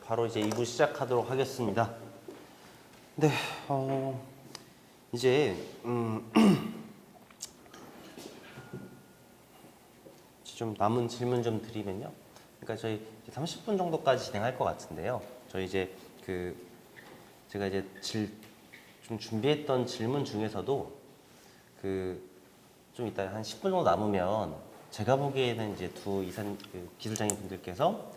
바로 이제 2부 시작하도록 하겠습니다. 네, 이제 좀 남은 질문 좀 드리면요. 그러니까 저희 이제 30분 정도까지 진행할 것 같은데요. 저희 이제 제가 이제 좀 준비했던 질문 중에서도 좀 이따 한 10분 정도 남으면 제가 보기에는 이제 두 기술장님 분들께서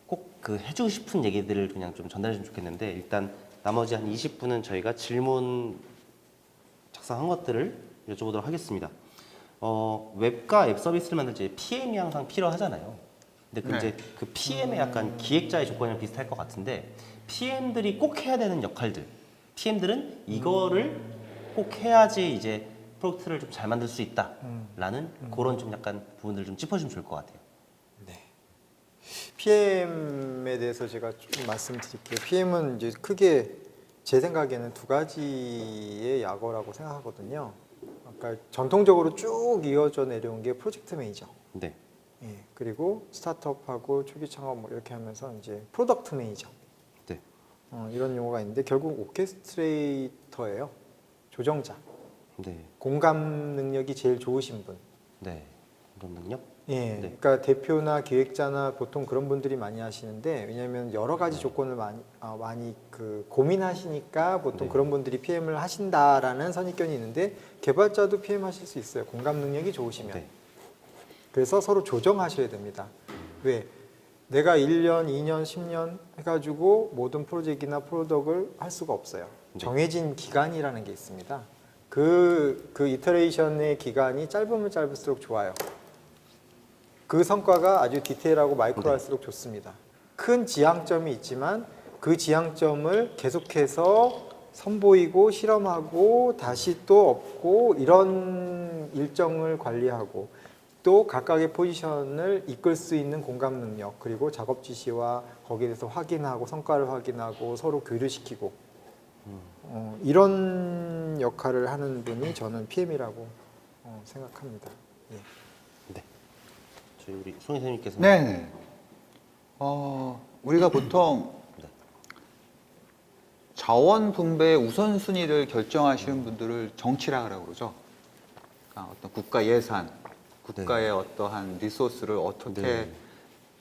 꼭 해주고 싶은 얘기들을 그냥 좀 전달해 주면 좋겠는데, 일단 나머지 한 20분은 저희가 질문 작성한 것들을 여쭤보도록 하겠습니다. 웹과 앱 서비스를 만들 때 PM이 항상 필요하잖아요. 근데 이제 그 PM의 약간 기획자의 조건이랑 비슷할 것 같은데, PM들이 꼭 해야 되는 역할들, PM들은 이거를 꼭 해야지 이제 프로젝트를 좀 잘 만들 수 있다라는 그런 좀 약간 부분들을 좀 짚어주면 좋을 것 같아요. 네. PM에 대해서 제가 좀 말씀드릴게요. PM은 이제 크게 제 생각에는 두 가지의 약어라고 생각하거든요. 그러니까 전통적으로 쭉 이어져 내려온 게 프로젝트 매니저. 네. 예, 그리고 스타트업하고 초기 창업 뭐 이렇게 하면서 이제 프로덕트 매니저. 네. 이런 용어가 있는데 결국 오케스트레이터예요. 조정자. 네. 공감 능력이 제일 좋으신 분. 네. 그런 능력? 예, 네. 그러니까 대표나 기획자나 보통 그런 분들이 많이 하시는데, 왜냐하면 여러 가지 조건을 많이 고민하시니까 보통 네. 그런 분들이 PM을 하신다라는 선입견이 있는데, 개발자도 PM 하실 수 있어요. 공감 능력이 좋으시면. 네. 그래서 서로 조정하셔야 됩니다. 왜? 내가 1년, 2년, 10년 해가지고 모든 프로젝트나 프로덕을 할 수가 없어요. 네. 정해진 기간이라는 게 있습니다. 그 이터레이션의 기간이 짧으면 짧을수록 좋아요. 그 성과가 아주 디테일하고 마이크로할수록 좋습니다. 큰 지향점이 있지만 그 지향점을 계속해서 선보이고 실험하고 다시 또 얻고, 이런 일정을 관리하고, 또 각각의 포지션을 이끌 수 있는 공감 능력, 그리고 작업 지시와 거기에 대해서 확인하고 성과를 확인하고 서로 교류시키고, 이런 역할을 하는 분이 저는 PM이라고 생각합니다. 예. 네. 저희 우리 송희 선생님께서. 네. 우리가 보통 네. 자원 분배의 우선순위를 결정하시는 분들을 정치라고 그러죠. 그러니까 어떤 국가 예산, 국가의 어떠한 리소스를 어떻게 네.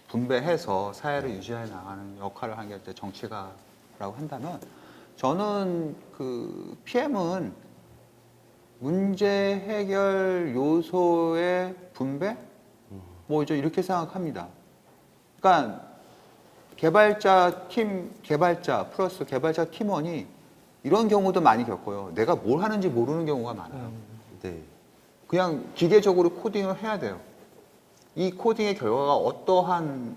분배해서 사회를 유지해 나가는 역할을 하는 게 정치가라고 한다면, 저는 그 PM은 문제 해결 요소의 분배? 뭐 이제 이렇게 생각합니다. 그러니까 개발자 플러스 개발자 팀원이 이런 경우도 많이 겪어요. 내가 뭘 하는지 모르는 경우가 많아요. 네. 그냥 기계적으로 코딩을 해야 돼요. 이 코딩의 결과가 어떠한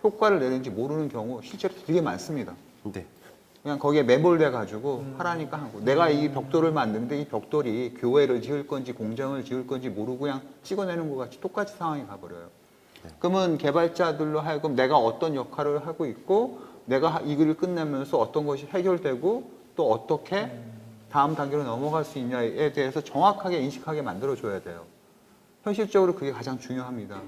효과를 내는지 모르는 경우 실제로 되게 많습니다. 네. 그냥 거기에 매몰돼 가지고 하라니까 하고, 내가 이 벽돌을 만드는데 이 벽돌이 교회를 지을 건지 공장을 지을 건지 모르고 그냥 찍어내는 것 같이 똑같이 상황이 가버려요. 그러면 개발자들로 하여금 내가 어떤 역할을 하고 있고, 내가 이 글을 끝내면서 어떤 것이 해결되고 또 어떻게 다음 단계로 넘어갈 수 있냐에 대해서 정확하게 인식하게 만들어줘야 돼요. 현실적으로 그게 가장 중요합니다.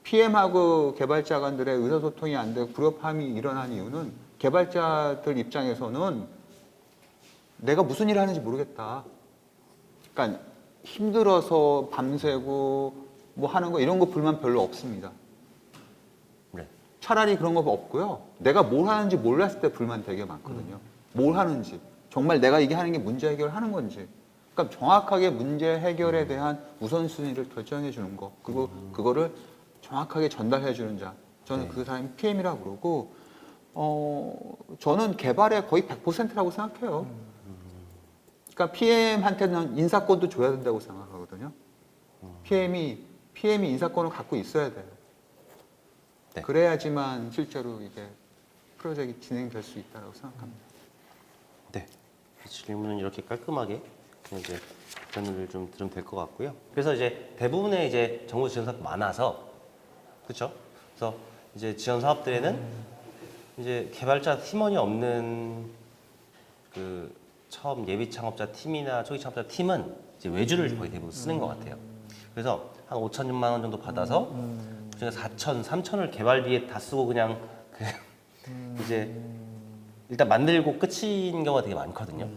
PM하고 개발자 간들의 의사소통이 안 되고 불협화음이 일어난 이유는, 개발자들 입장에서는 내가 무슨 일을 하는지 모르겠다. 그러니까 힘들어서 밤새고 뭐 하는 거, 이런 거 불만 별로 없습니다. 네. 차라리 그런 거 없고요. 내가 뭘 하는지 몰랐을 때 불만 되게 많거든요. 뭘 하는지, 정말 내가 이게 하는 게 문제 해결하는 건지. 그러니까 정확하게 문제 해결에 대한 우선순위를 결정해 주는 거, 그리고 그거를 정확하게 전달해 주는 자, 저는 그 사람이 PM이라고 그러고, 저는 개발의 거의 100%라고 생각해요. 그러니까 PM한테는 인사권도 줘야 된다고 생각하거든요. PM이 인사권을 갖고 있어야 돼요. 네. 그래야지만 실제로 이게 프로젝트가 진행될 수 있다고 생각합니다. 네. 질문은 이렇게 깔끔하게 그냥 이제 답변을 좀 들으면 될 것 같고요. 그래서 이제 대부분의 이제 정부 지원 사업이 많아서, 그렇죠? 그래서 이제 지원 사업들에는 이제 개발자 팀원이 없는 처음 예비 창업자 팀이나 초기 창업자 팀은 이제 외주를 거의 대부분 쓰는 것 같아요. 그래서 한 5천만 원 정도 받아서 그중에 4천, 3천을 개발비에 다 쓰고 그냥 이제 일단 만들고 끝인 경우가 되게 많거든요.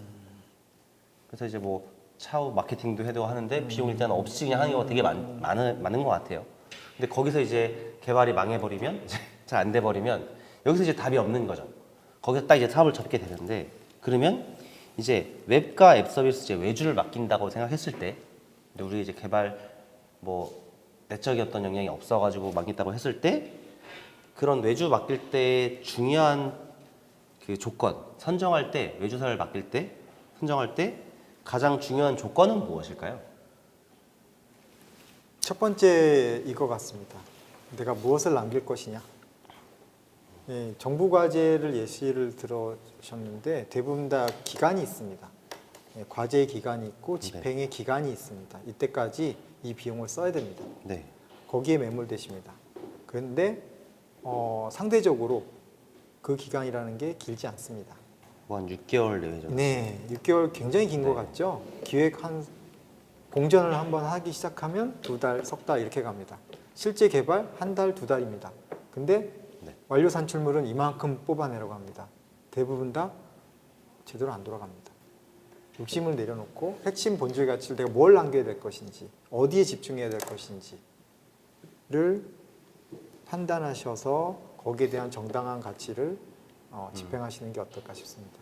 그래서 이제 뭐 차후 마케팅도 해도 하는데 비용 일단 없이 그냥 하는 경우가 되게 많은 것 같아요. 근데 거기서 이제 개발이 망해버리면 잘 안 돼버리면 여기서 이제 답이 없는 거죠. 거기서 딱 이제 사업을 접게 되는데 그러면 이제 웹과 앱 서비스 이제 외주를 맡긴다고 생각했을 때 근데 우리 이제 개발 뭐 내적인 어떤 영향이 없어가지고 맡긴다고 했을 때 그런 외주 맡길 때 중요한 그 조건 선정할 때 외주사를 맡길 때 선정할 때 가장 중요한 조건은 무엇일까요? 첫 번째 이거 같습니다. 내가 무엇을 남길 것이냐. 예, 정부 과제를 예시를 들어주셨는데 대부분 다 기간이 있습니다. 예, 과제의 기간이 있고 집행의 기간이 있습니다. 이때까지 이 비용을 써야 됩니다. 네. 거기에 매몰되십니다. 그런데 상대적으로 그 기간이라는 게 길지 않습니다. 뭐 한 6개월 내외 정도. 네, 6개월 굉장히 긴 것 같죠? 공전을 한번 하기 시작하면 2달, 석 달 이렇게 갑니다. 실제 개발 1달, 2달입니다. 근데 네. 완료 산출물은 이만큼 뽑아내려고 합니다. 대부분 다 제대로 안 돌아갑니다. 욕심을 내려놓고 핵심 본질 가치를 내가 뭘 남겨야 될 것인지, 어디에 집중해야 될 것인지를 판단하셔서 거기에 대한 정당한 가치를 집행하시는 게 어떨까 싶습니다.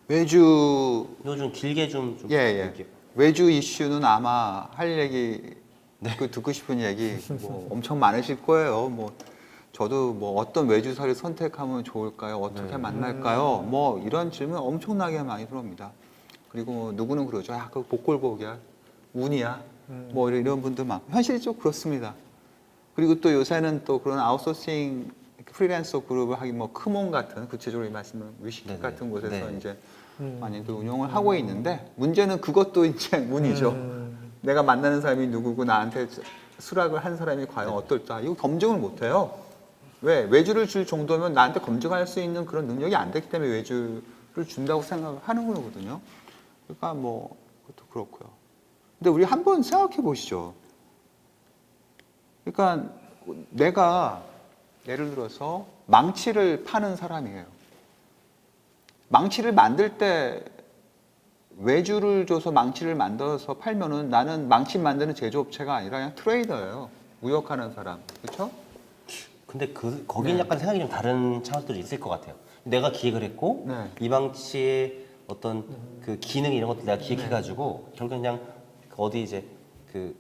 외주 이거 좀 길게 좀 예. 볼게요. 외주 이슈는 아마 할 얘기 그 듣고 싶은 얘기 뭐 엄청 많으실 거예요. 뭐 저도 뭐 어떤 외주사를 선택하면 좋을까요? 어떻게 만날까요? 뭐 이런 질문 엄청나게 많이 들어옵니다. 그리고 누구는 그러죠. 아, 그 복골복이야, 운이야, 뭐 이런 분들 많고 현실적으로 그렇습니다. 그리고 또 요새는 또 그런 아웃소싱 프리랜서 그룹을 하기 뭐 크몬 같은 구체적으로 말씀을 위시키 네네. 같은 곳에서 네. 이제 많이들 운영을 하고 있는데 문제는 그것도 이제 운이죠. 내가 만나는 사람이 누구고 나한테 수락을 한 사람이 과연 어떨까? 이거 검증을 못 해요. 왜? 외주를 줄 정도면 나한테 검증할 수 있는 그런 능력이 안 됐기 때문에 외주를 준다고 생각을 하는 거거든요. 그러니까 뭐 그것도 그렇고요. 근데 우리 한번 생각해 보시죠. 그러니까 내가 예를 들어서 망치를 파는 사람이에요. 망치를 만들 때 외주를 줘서 망치를 만들어서 팔면은 나는 망치 만드는 제조업체가 아니라 그냥 트레이더예요. 무역하는 사람. 그렇죠? 근데 거기는 약간 생각이 좀 다른 차원들이 있을 것 같아요. 내가 기획을 했고 네. 이 방치의 어떤 그 기능 이런 것들 내가 기획해가지고 결국 그냥 어디 이제 그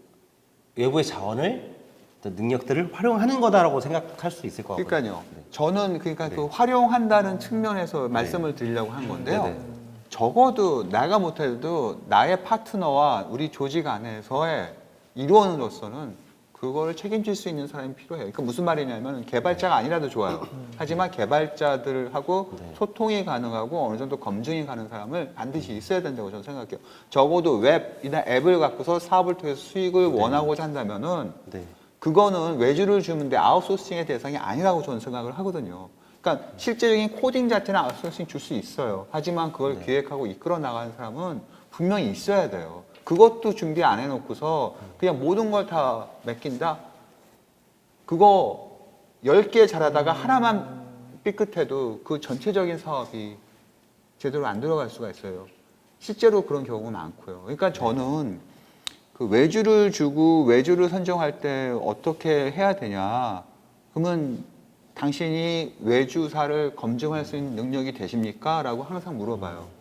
외부의 자원을 어떤 능력들을 활용하는 거다라고 생각할 수 있을 것 같아요. 그러니까요. 저는 그러니까 그 활용한다는 측면에서 말씀을 드리려고 한 건데요. 네네. 적어도 내가 못해도 나의 파트너와 우리 조직 안에서의 일원으로서는 그거를 책임질 수 있는 사람이 필요해요. 그러니까 무슨 말이냐면 개발자가 아니라도 좋아요. 하지만 개발자들하고 소통이 가능하고 어느 정도 검증이 가는 사람을 반드시 있어야 된다고 저는 생각해요. 적어도 웹이나 앱을 갖고서 사업을 통해서 수익을 원하고자 한다면은 네. 그거는 외주를 주는데 아웃소싱의 대상이 아니라고 저는 생각을 하거든요. 그러니까 실제적인 코딩 자체는 아웃소싱 줄 수 있어요. 하지만 그걸 기획하고 이끌어 나가는 사람은 분명히 있어야 돼요. 그것도 준비 안 해놓고서 그냥 모든 걸 다 맡긴다? 그거 10개 잘하다가 하나만 삐끗해도 그 전체적인 사업이 제대로 안 들어갈 수가 있어요. 실제로 그런 경우가 많고요. 그러니까 저는 그 외주를 주고 외주를 선정할 때 어떻게 해야 되냐. 그러면 당신이 외주사를 검증할 수 있는 능력이 되십니까? 라고 항상 물어봐요.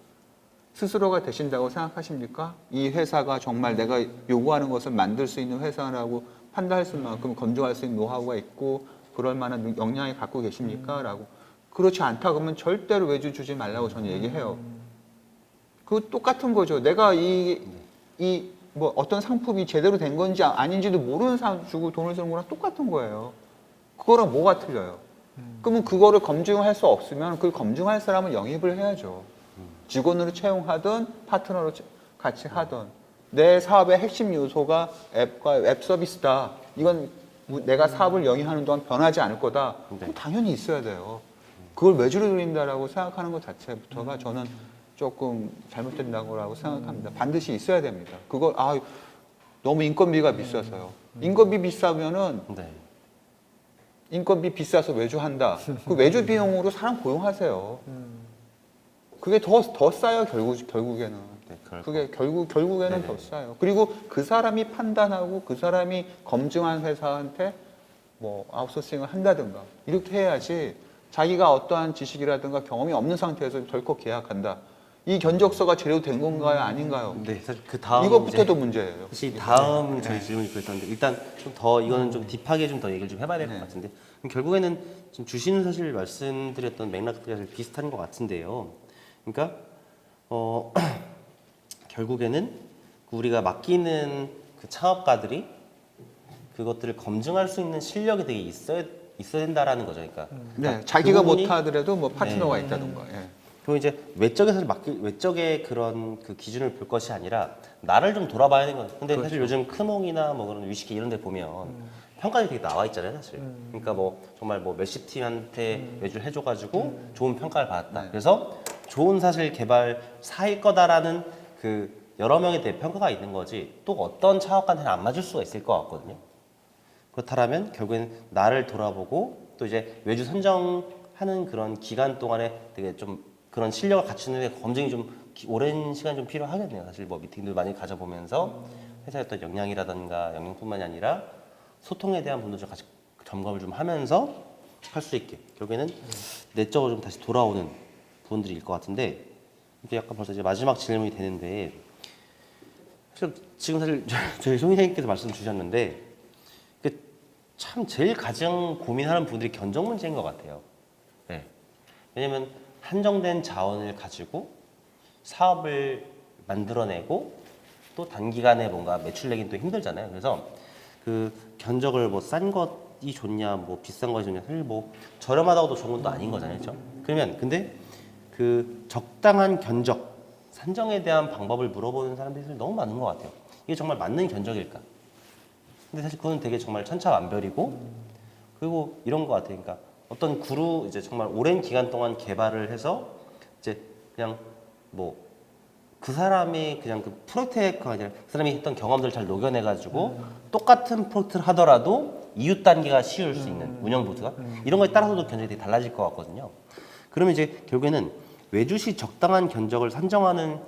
스스로가 되신다고 생각하십니까? 이 회사가 정말 내가 요구하는 것을 만들 수 있는 회사라고 판단할 수 있는 만큼 검증할 수 있는 노하우가 있고 그럴 만한 역량이 갖고 계십니까? 라고. 그렇지 않다 그러면 절대로 외주 주지 말라고 저는 얘기해요. 그 똑같은 거죠. 내가 뭐 어떤 상품이 제대로 된 건지 아닌지도 모르는 사람 주고 돈을 쓰는 거랑 똑같은 거예요. 그거랑 뭐가 틀려요? 그러면 그거를 검증할 수 없으면 그 검증할 사람은 영입을 해야죠. 직원으로 채용하든 파트너로 같이 하든 내 사업의 핵심 요소가 앱과 웹 서비스다. 이건 내가 사업을 영위하는 동안 변하지 않을 거다. 그럼 당연히 있어야 돼요. 그걸 외주를 드린다라고 생각하는 것 자체부터가 저는 조금 잘못된다고 생각합니다. 반드시 있어야 됩니다. 그걸 너무 인건비가 비싸서요. 인건비 비싸면은 네. 인건비 비싸서 외주한다. 그 외주 비용으로 사람 고용하세요. 그게 더 싸요 결국에는. 네, 그럴 그게 결국에는 네네. 더 싸요. 그리고 그 사람이 판단하고 그 사람이 검증한 회사한테 뭐 아웃소싱을 한다든가 이렇게 해야지 자기가 어떠한 지식이라든가 경험이 없는 상태에서 덜컥 계약한다. 이 견적서가 제대로 된 건가요, 아닌가요? 네, 사실 그 다음 이것부터도 문제예요. 사실 다음 네. 저희 질문이 그랬었는데 일단 좀 더 이거는 좀 딥하게 좀 더 얘기를 좀 해봐야 될 것 네. 같은데 그럼 결국에는 지금 주시는 사실 말씀드렸던 맥락들이 사실 비슷한 것 같은데요. 그러니까 결국에는 우리가 맡기는 그 창업가들이 그것들을 검증할 수 있는 실력이 되게 있어야 된다라는 거죠. 그러니까 네, 자기가 그 부분이- 못하더라도 뭐 파트너가 있다든가. 예. 그럼 이제 외적의 그런 그 기준을 볼 것이 아니라 나를 좀 돌아봐야 되는 거죠. 근데 사실 요즘 크몽이나 뭐 그런 위시키 이런 데 보면 평가들이 되게 나와 있잖아요, 사실. 그러니까 뭐 정말 뭐 몇십 팀한테 외주를 해줘가지고 좋은 평가를 받았다. 네. 그래서 좋은 사실 개발사일 거다라는 그 여러 명에 대해 평가가 있는 거지 또 어떤 창업가한테는 안 맞을 수가 있을 것 같거든요. 그렇다면 결국에는 나를 돌아보고 또 이제 외주 선정하는 그런 기간 동안에 되게 좀 그런 실력을 갖추는 데 검증이 좀 오랜 시간이 좀 필요하겠네요. 사실 뭐 미팅들 많이 가져보면서 회사의 어떤 역량이라든가 역량뿐만이 아니라 소통에 대한 부분도 좀 같이 점검을 좀 하면서 할 수 있게 결국에는 내적으로 좀 다시 돌아오는 부분들일 것 같은데 이게 약간 벌써 이제 마지막 질문이 되는데 사실 지금 사실 저희 송 회장님께서 말씀 주셨는데 참 제일 가장 고민하는 분들이 견적 문제인 것 같아요. 네. 왜냐면 한정된 자원을 가지고 사업을 만들어내고 또 단기간에 뭔가 매출 내긴 또 힘들잖아요. 그래서 그 견적을 뭐 싼 것이 좋냐, 뭐 비싼 것이 좋냐, 사실 뭐 저렴하다고도 좋은 것도 아닌 거잖아요. 그렇죠? 그러면 근데 그 적당한 견적 산정에 대한 방법을 물어보는 사람들이 사실 너무 많은 것 같아요. 이게 정말 맞는 견적일까? 근데 사실 그거는 되게 정말 천차만별이고 그리고 이런 것 같아요. 그러니까 어떤 구루 이제 정말 오랜 기간 동안 개발을 해서 이제 그냥 뭐 그 사람이 그냥 그 프로젝트가 아니라 그 사람이 했던 경험들을 잘 녹여내가지고 똑같은 프로젝트를 하더라도 이웃 단계가 쉬울 수 있는 운영 보트가 이런 거에 따라서도 견적이 되게 달라질 것 같거든요. 그러면 이제 결국에는 외주시 적당한 견적을 산정하는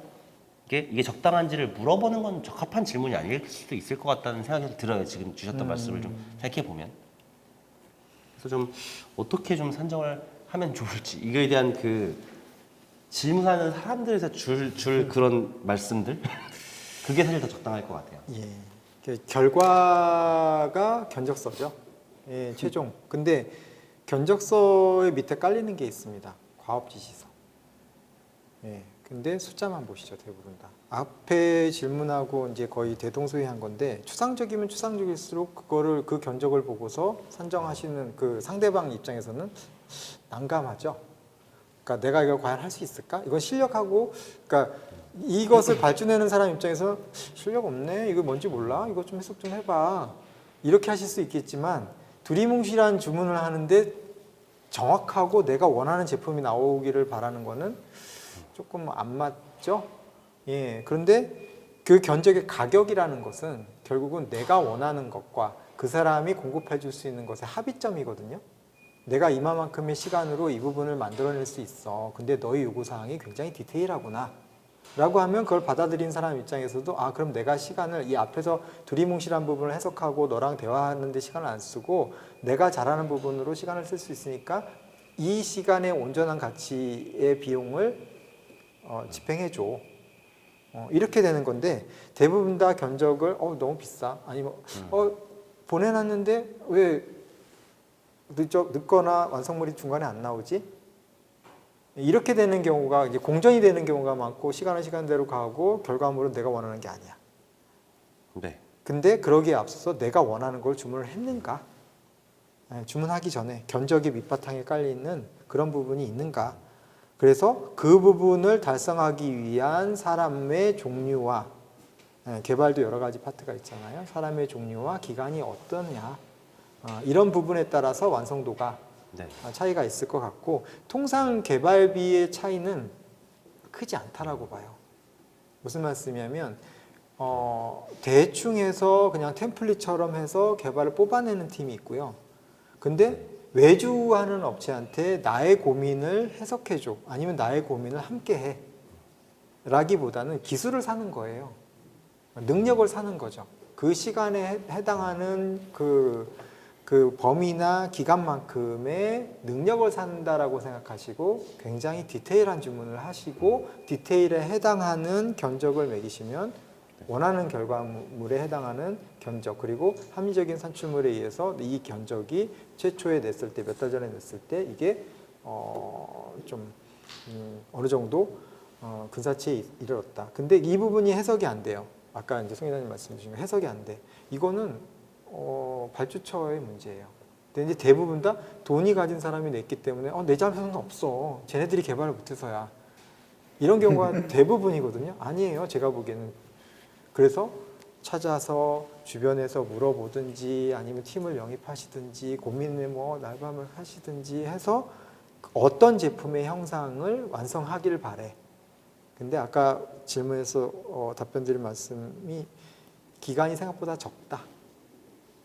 게 이게 적당한지를 물어보는 건 적합한 질문이 아닐 수도 있을 것 같다는 생각이 들어요. 지금 주셨던 말씀을 좀 생각해 보면. 그래서 좀 어떻게 좀 산정을 하면 좋을지 이거에 대한 그 질문하는 사람들에서 줄 그런 말씀들 그게 사실 더 적당할 것 같아요. 예. 그 결과가 견적서죠. 예, 최종. 근데 견적서의 밑에 깔리는 게 있습니다. 과업지시서. 예. 근데 숫자만 보시죠, 대부분 다. 앞에 질문하고 이제 거의 대동소이한 건데 추상적이면 추상적일수록 그거를 그 견적을 보고서 산정하시는 그 상대방 입장에서는 난감하죠. 그러니까 내가 이걸 과연 할 수 있을까? 이건 실력하고, 그러니까 이것을 발주내는 사람 입장에서 실력 없네, 이거 뭔지 몰라, 이거 좀 해석 좀 해봐, 이렇게 하실 수 있겠지만 두리뭉실한 주문을 하는데 정확하고 내가 원하는 제품이 나오기를 바라는 거는 조금 안 맞죠? 예. 그런데 그 견적의 가격이라는 것은 결국은 내가 원하는 것과 그 사람이 공급해 줄 수 있는 것의 합의점이거든요. 내가 이만큼의 시간으로 이 부분을 만들어낼 수 있어. 근데 너의 요구사항이 굉장히 디테일하구나. 라고 하면 그걸 받아들인 사람 입장에서도 아, 그럼 내가 시간을 이 앞에서 두리뭉실한 부분을 해석하고 너랑 대화하는데 시간을 안 쓰고 내가 잘하는 부분으로 시간을 쓸 수 있으니까 이 시간의 온전한 가치의 비용을 집행해줘. 이렇게 되는 건데 대부분 다 견적을 너무 비싸. 아니면 보내놨는데 왜 늦거나 완성물이 중간에 안 나오지? 이렇게 되는 경우가 이제 공정이 되는 경우가 많고 시간은 시간대로 가고 결과물은 내가 원하는 게 아니야. 네. 근데 그러기에 앞서서 내가 원하는 걸 주문을 했는가? 주문하기 전에 견적의 밑바탕에 깔려있는 그런 부분이 있는가? 그래서 그 부분을 달성하기 위한 사람의 종류와 개발도 여러 가지 파트가 있잖아요. 사람의 종류와 기간이 어떠냐? 이런 부분에 따라서 완성도가 네. 차이가 있을 것 같고 통상 개발비의 차이는 크지 않다라고 봐요. 무슨 말씀이냐면 대충 해서 그냥 템플릿처럼 해서 개발을 뽑아내는 팀이 있고요. 근데 외주하는 업체한테 나의 고민을 해석해줘. 아니면 나의 고민을 함께 해. 라기보다는 기술을 사는 거예요. 능력을 사는 거죠. 그 시간에 해당하는 그 범위나 기간만큼의 능력을 산다라고 생각하시고 굉장히 디테일한 주문을 하시고 디테일에 해당하는 견적을 매기시면 원하는 결과물에 해당하는 견적 그리고 합리적인 산출물에 의해서 이 견적이 최초에 냈을 때 몇 달 전에 냈을 때 이게 좀 어느 정도 근사치에 이르렀다. 근데 이 부분이 해석이 안 돼요. 아까 이제 송 이사님 말씀 주신 거 해석이 안 돼. 이거는 발주처의 문제예요. 근데 이제 대부분 다 돈이 가진 사람이 냈기 때문에 내 잘못은 없어. 쟤네들이 개발을 못해서야. 이런 경우가 대부분이거든요. 아니에요. 제가 보기에는. 그래서 찾아서 주변에서 물어보든지 아니면 팀을 영입하시든지 고민을 날밤을 하시든지 해서 어떤 제품의 형상을 완성하기를 바래. 근데 아까 질문에서 답변 드린 말씀이 기간이 생각보다 적다.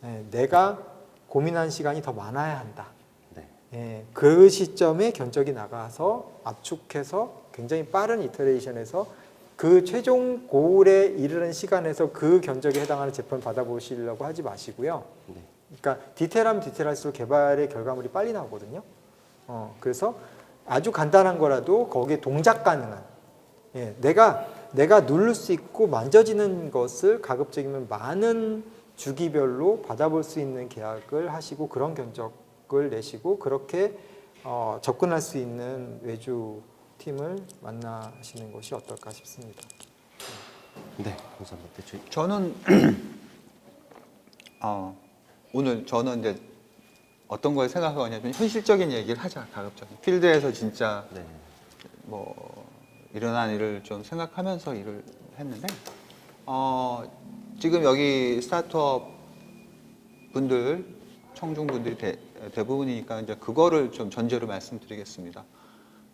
네, 내가 고민한 시간이 더 많아야 한다. 네. 네, 그 시점에 견적이 나가서 압축해서 굉장히 빠른 이터레이션에서 그 최종 고울에 이르는 시간에서 그 견적에 해당하는 제품을 받아보시려고 하지 마시고요. 네. 그러니까 디테일하면 디테일할수록 개발의 결과물이 빨리 나오거든요. 그래서 아주 간단한 거라도 거기에 동작 가능한 내가 누를 수 있고 만져지는 것을 가급적이면 많은 주기별로 받아볼 수 있는 계약을 하시고 그런 견적을 내시고 그렇게 접근할 수 있는 외주 팀을 만나시는 것이 어떨까 싶습니다. 네, 감사합니다. 저는 오늘 저는 이제 어떤 걸 생각하냐면 현실적인 얘기를 하자. 가급적인 필드에서 진짜 네. 뭐 일어난 일을 좀 생각하면서 일을 했는데 지금 여기 스타트업 분들 청중 분들이 대부분이니까 이제 그거를 좀 전제로 말씀드리겠습니다.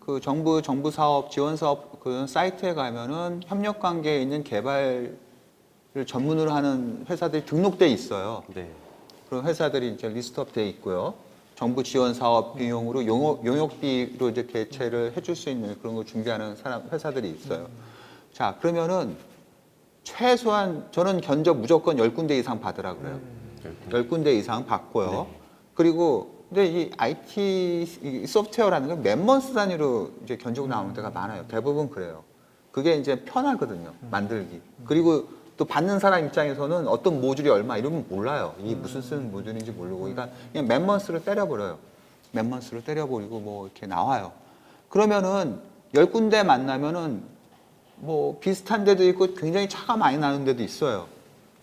그 정부 사업 지원 사업 그 사이트에 가면은 협력 관계에 있는 개발을 전문으로 하는 회사들이 등록돼 있어요. 네. 그런 회사들이 이제 리스트업 돼 있고요. 정부 지원 사업 비용으로 용역비로 이제 대체를 해줄 수 있는 그런 걸 준비하는 회사들이 있어요. 자, 그러면은 최소한 저는 견적 무조건 10군데 이상 받으라 그래요. 10군데 이상 받고요. 네. 그리고 근데 이 IT 이 소프트웨어라는 건 멤버스 단위로 이제 견적 나오는 데가 많아요. 대부분 그래요. 그게 이제 편하거든요. 만들기. 그리고 또 받는 사람 입장에서는 어떤 모듈이 얼마 이러면 몰라요. 이게 무슨 쓰는 모듈인지 모르고. 그러니까 그냥 멤버스를 때려버려요. 멤버스를 때려버리고 뭐 이렇게 나와요. 그러면은 10군데 만나면은 뭐 비슷한 데도 있고 굉장히 차가 많이 나는 데도 있어요.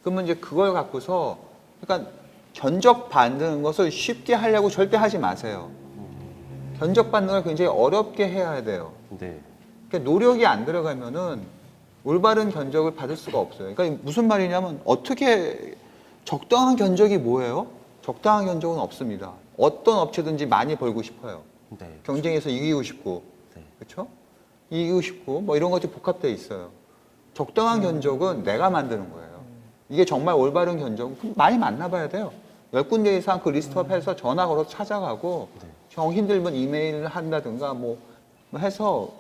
그러면 이제 그걸 갖고서 그러니까 견적 받는 것을 쉽게 하려고 절대 하지 마세요. 견적 받는 걸 굉장히 어렵게 해야 돼요. 네. 그러니까 노력이 안 들어가면은 올바른 견적을 받을 수가 없어요. 그러니까 무슨 말이냐면 어떻게 적당한 견적이 뭐예요? 적당한 견적은 없습니다. 어떤 업체든지 많이 벌고 싶어요. 네. 경쟁에서 이기고 싶고, 네. 그렇죠? 이기고 싶고 뭐 이런 것들이 복합되어 있어요. 적당한 견적은 내가 만드는 거예요. 이게 정말 올바른 견적 많이 만나봐야 돼요. 10군데 이상 그 리스트업해서 전화 걸어서 찾아가고 네. 정 힘들면 이메일을 한다든가 뭐 해서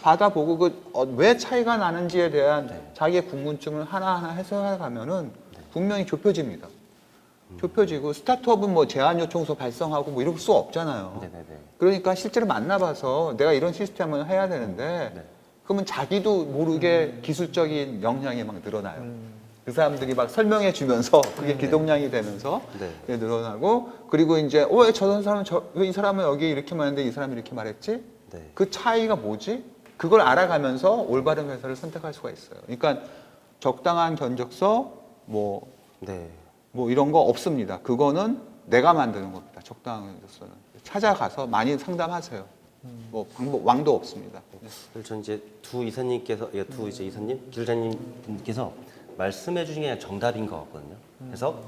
받아보고 왜 차이가 나는지에 대한 네. 자기의 궁금증을 하나하나 해소해 가면은 분명히 좁혀집니다. 좁혀지고 스타트업은 뭐 제안 요청서 발송하고 뭐 이럴 수 없잖아요. 네네네. 그러니까 실제로 만나봐서 내가 이런 시스템을 해야 되는데 네. 그러면 자기도 모르게 기술적인 역량이 막 늘어나요. 그 사람들이 막 설명해 주면서 그게 기동량이 되면서 네. 늘어나고 그리고 이제 왜 저 사람은 왜 이 사람은 여기 이렇게 말했는데 이 사람이 이렇게 말했지? 네. 그 차이가 뭐지? 그걸 알아가면서 올바른 회사를 선택할 수가 있어요. 그러니까 적당한 견적서 뭐 네. 이런 거 없습니다. 그거는 내가 만드는 겁니다. 적당한 견적서는 찾아가서 많이 상담하세요. 뭐 왕도 없습니다. 그리고 전 이제 두 이사님께서 두 이제 이사님 기술자님 분께서 말씀해 주신 게 그냥 정답인 것 같거든요. 그래서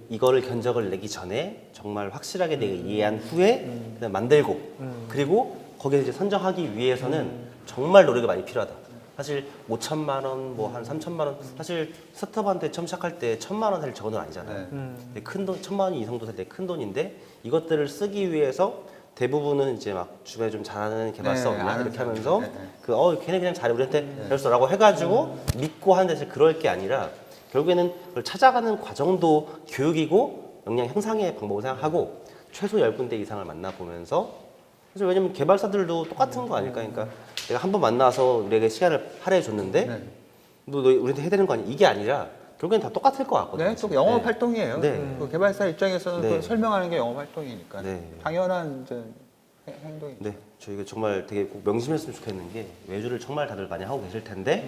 이거를 견적을 내기 전에 정말 확실하게 내가 이해한 후에 그다음 만들고 그리고 거기에 이제 선정하기 위해서는 정말 노력이 많이 필요하다. 사실 5천만 원, 뭐 한 3천만 원, 사실 스타트업한테 처음 시작할 때 1,000만 원 살 적은 돈 아니잖아요. 근데 큰 돈, 1,000만 원 이상도 살 때 큰 돈인데 이것들을 쓰기 위해서 대부분은 이제 막 주변에 좀 잘하는 개발사 네, 없냐 아는 이렇게 사람들. 하면서 네, 네. 걔네 그냥 잘해 우리한테 잘했어라고 해가지고 믿고 하는데 사실 그럴 게 아니라 결국에는 그걸 찾아가는 과정도 교육이고 역량 향상의 방법을 생각하고 최소 10군데 이상을 만나보면서 사실 왜냐면 개발사들도 똑같은 거 아닐까? 그러니까 내가 한 번 만나서 우리에게 시간을 할애해 줬는데 네. 너 우리한테 해야 되는 거 아니야? 이게 아니라 결국엔 다 똑같을 것 같거든요. 네, 또 영업 활동이에요. 네. 그 개발사 입장에서는 네. 그걸 설명하는 게 영업 활동이니까 네. 당연한 이제 행동이죠. 네, 저희가 정말 되게 꼭 명심했으면 좋겠는 게 외주를 정말 다들 많이 하고 계실 텐데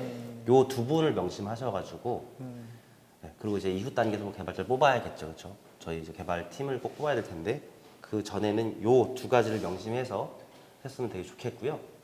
요 두 분을 명심하셔가지고 네, 그리고 이제 이후 단계에서 뭐 개발자를 뽑아야겠죠, 그렇죠? 저희 이제 개발팀을 꼭 뽑아야 될 텐데 그 전에는 요 두 가지를 명심해서 했으면 되게 좋겠고요.